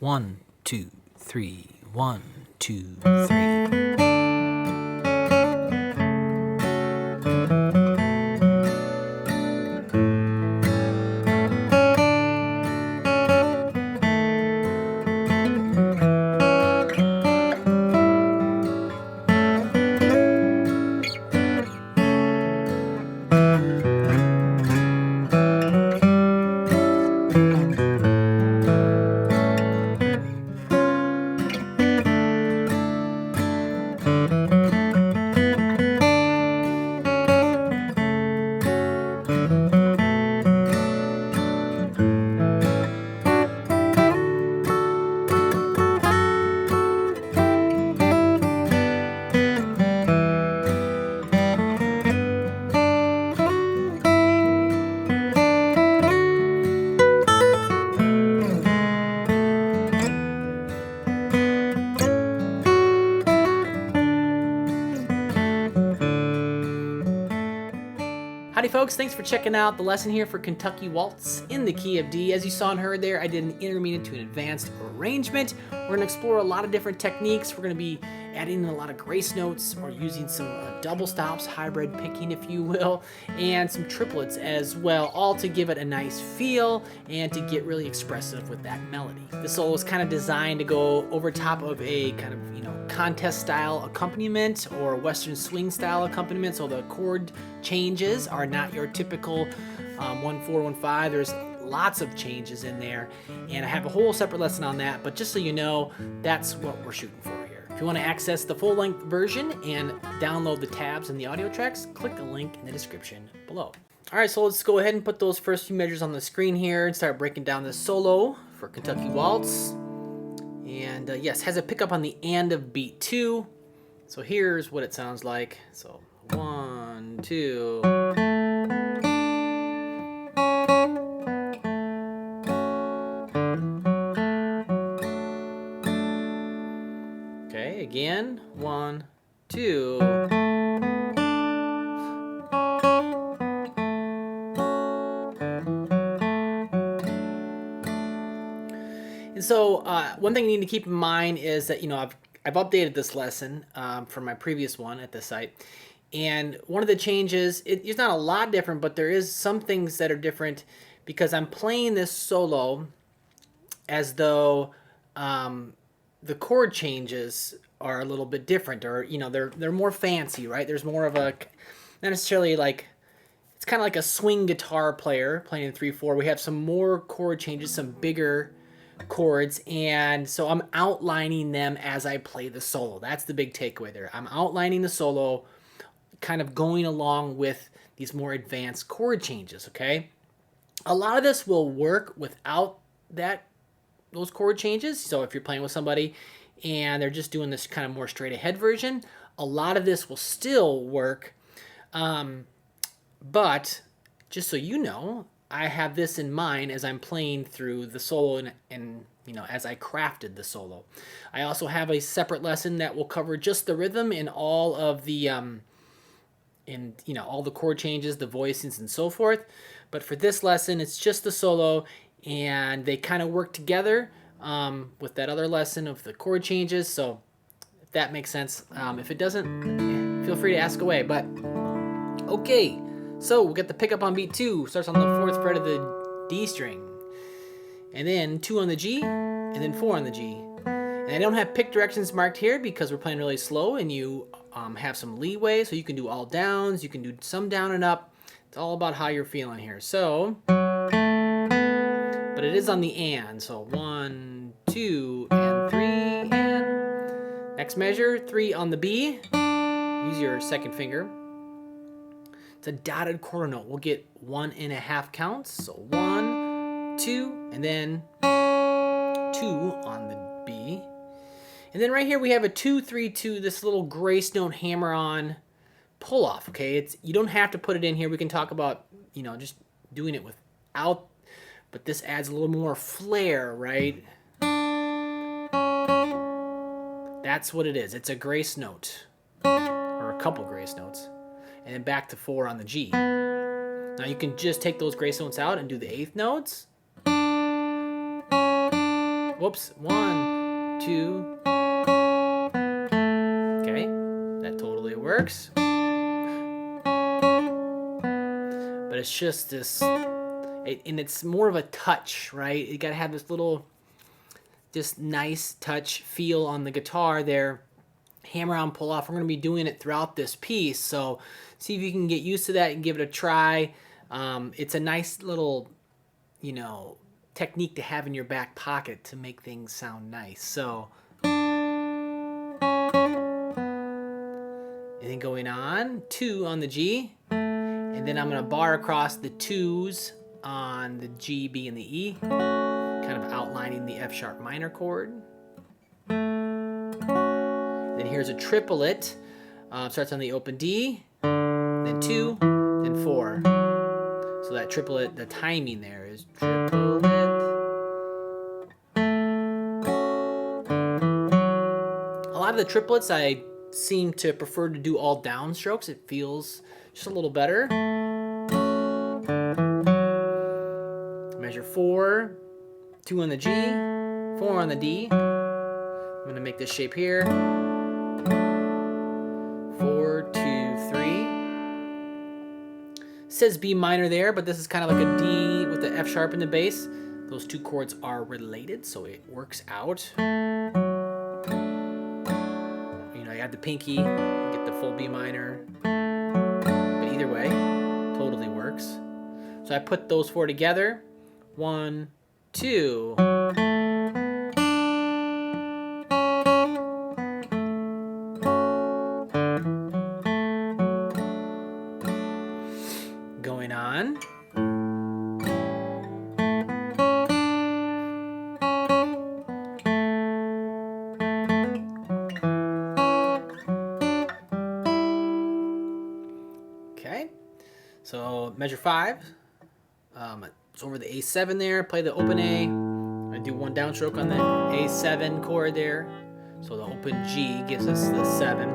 1, 2, 3, 1, 2, 3. Howdy folks, thanks for checking out the lesson here for Kentucky Waltz in the key of D. As you saw and heard there, I did an intermediate to an advanced arrangement. We're going to explore a lot of different techniques. We're going to be adding in a lot of grace notes or using some double stops, hybrid picking if you will, and some triplets as well, all to give it a nice feel and to get really expressive with that melody. This solo is kind of designed to go over top of a kind of, contest style accompaniment or Western swing style accompaniment, so the chord changes are not your typical 1-4, 1-5. There's lots of changes in there, and I have a whole separate lesson on that, but just so you know, that's what we're shooting for here. If you want to access the full-length version and download the tabs and the audio tracks, click the link in the description below. Alright, so let's go ahead and put those first few measures on the screen here and start breaking down this solo for Kentucky Waltz. And yes, has a pickup on the and of beat 2. So here's what it sounds like. So 1, 2. Okay, again, 1, 2. And so one thing you need to keep in mind is that, I've updated this lesson from my previous one at the site. And one of the changes, it's not a lot different, but there is some things that are different because I'm playing this solo as though the chord changes are a little bit different, or, they're more fancy, right? There's more of a, not necessarily like, it's kind of like a swing guitar player playing in 3/4. We have some more chord changes, some bigger chords, and so I'm outlining them as I play the solo. That's the big takeaway there. I'm outlining the solo, kind of going along with these more advanced chord changes, okay? A lot of this will work without those chord changes. So if you're playing with somebody and they're just doing this kind of more straight ahead version, a lot of this will still work. But just so you know, I have this in mind as I'm playing through the solo and as I crafted the solo. I also have a separate lesson that will cover just the rhythm and all of the all the chord changes, the voicings and so forth. But for this lesson, it's just the solo, and they kind of work together with that other lesson of the chord changes. So if that makes sense. If it doesn't, feel free to ask away. But okay. So we got the pickup on beat 2, starts on the 4th fret of the D string, and then 2 on the G, and then 4 on the G. And I don't have pick directions marked here because we're playing really slow, and you have some leeway, so you can do all downs, you can do some down and up. It's all about how you're feeling here. So, but it is on the and, so 1, 2, and 3, and next measure, 3 on the B. Use your second finger. It's a dotted quarter note. We'll get 1.5 counts. So 1, 2, and then 2 on the B. And then right here we have a 2, 3, 2, this little grace note hammer-on pull-off, okay? You don't have to put it in here. We can talk about, just doing it without, but this adds a little more flair, right? That's what it is. It's a grace note, or a couple grace notes. And then back to 4 on the G. Now you can just take those grace notes out and do the 8th notes. Whoops. 1, 2. Okay, that totally works. But it's just this, and it's more of a touch, right? You gotta have this little, just nice touch feel on the guitar there. Hammer on, pull off. We're gonna be doing it throughout this piece, so see if you can get used to that and give it a try. It's a nice little, you know, technique to have in your back pocket to make things sound nice. So, and then going on, 2 on the G. And then I'm going to bar across the 2s on the G, B, and the E, kind of outlining the F sharp minor chord. Then here's a triplet. Starts on the open D, then 2, then 4. So that triplet, the timing there is triplet. A lot of the triplets I seem to prefer to do all downstrokes. It feels just a little better. Measure 4, 2 on the G, 4 on the D. I'm gonna make this shape here. 4, 2, 3. Says B minor there, but this is kind of like a D with the F sharp in the bass. Those 2 chords are related, so it works out. You know, you add the pinky, you get the full B minor. But either way, totally works. So I put those 4 together. 1, 2. Going on. Okay, so measure 5. It's over the A7 there. Play the open A. I do 1 downstroke on the A7 chord there. So the open G gives us the 7.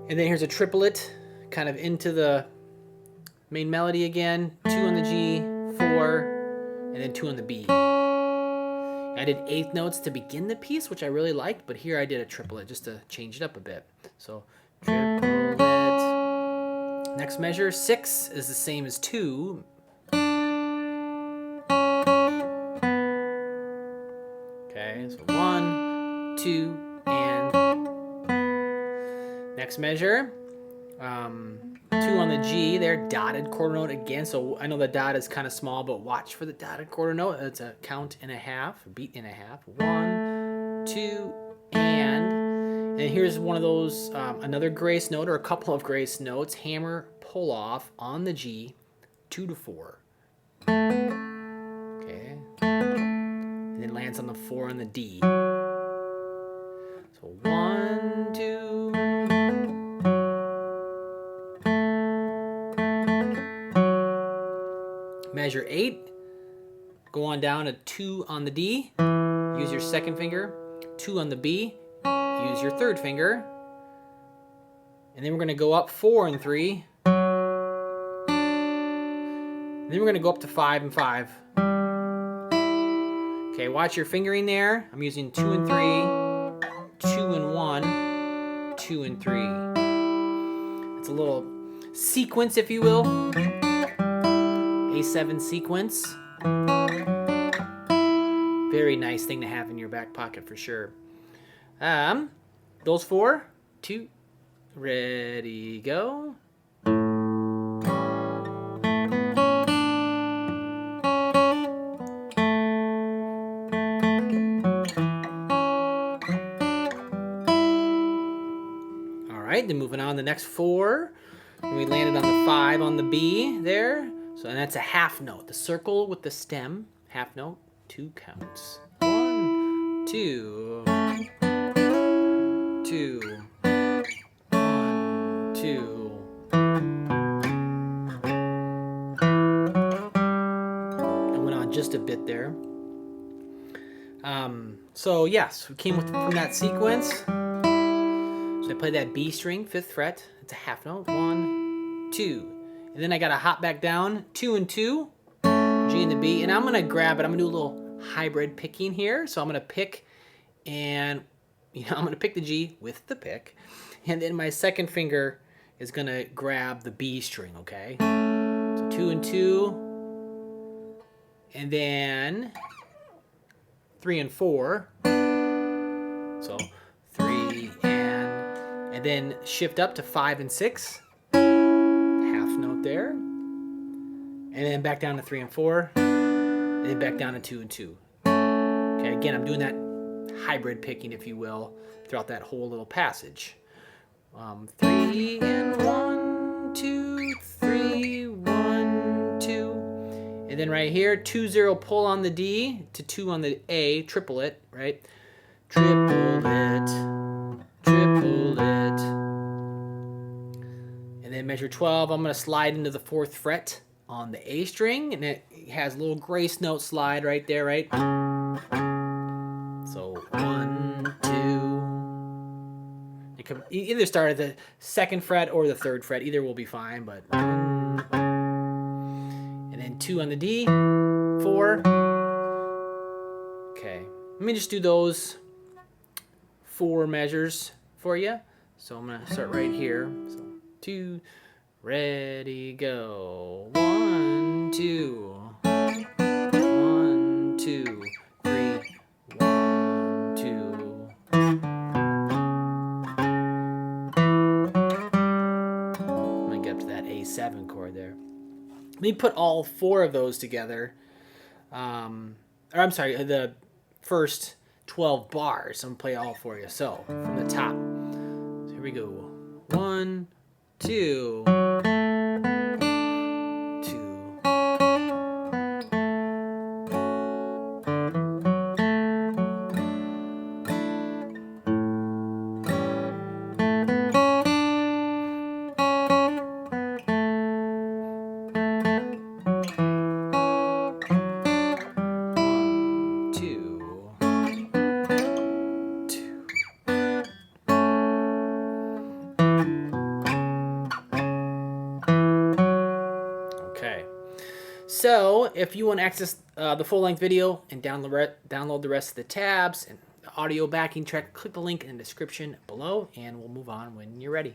And then here's a triplet, kind of into the main melody again. 2 on the G, 4, and then 2 on the B. I did 8th notes to begin the piece, which I really liked, but here I did a triplet just to change it up a bit. So triplet. Next measure, 6 is the same as 2. Okay, so 1, 2, and next measure, 2 on the G there, dotted quarter note again. So I know the dot is kind of small, but watch for the dotted quarter note. It's a count and a half, a beat and a half. 1, 2, and here's one of those, another grace note or a couple of grace notes. Hammer, pull off on the G, 2 to 4. Okay. And then lands on the 4 on the D. So 1, 2. Measure 8. Go on down to 2 on the D. Use your second finger. 2 on the B. Use your third finger. And then we're going to go up 4 and 3. And then we're going to go up to 5 and 5. Okay, watch your fingering there. I'm using 2 and 3, 2 and 1, 2 and 3. It's a little sequence, if you will. A7 sequence. Very nice thing to have in your back pocket for sure. Those 4, 2, ready, go. Alright, then moving on, the next 4. We landed on the 5 on the B there. So, and that's a half note. The circle with the stem, half note, 2 counts. 1, 2, 2, 1, 2. I went on just a bit there. So yes, we came from that sequence. So I played that B string, 5th fret. It's a half note. 1, 2. And then I got to hop back down, 2 and 2, G and the B, and I'm gonna grab it. I'm gonna do a little hybrid picking here. So I'm going to pick, and I'm going to pick the G with the pick, and then my second finger is going to grab the B string, okay? So 2 and 2, and then 3 and 4. So 3 and then shift up to 5 and 6. Half note there. And then back down to 3 and 4. And then back down to 2 and 2. Okay, again, I'm doing that hybrid picking, if you will, throughout that whole little passage. 3 and 1, 2, 3, 1, 2. And then right here, 2, 0, pull on the D to 2 on the A, triple it, right? Triple it, triple it. And then measure 12, I'm going to slide into the 4th fret on the A string, and it has a little grace note slide right there, right? So 1, 2. You can either start at the 2nd fret or the 3rd fret. Either will be fine, but 1, and then 2 on the D, 4. Okay, let me just do those 4 measures for you. So I'm gonna start right here. So 2, ready, go. 1, 2. 1, 2, 3. 1, 2. I'm gonna get up to that A7 chord there. Let me put all 4 of those together. Or I'm sorry, the first 12 bars. I'm gonna play all for you. So from the top. So here we go. 1, 2. 2. Okay, so if you want to access the full-length video and download the rest of the tabs and the audio backing track, click the link in the description below, and we'll move on when you're ready.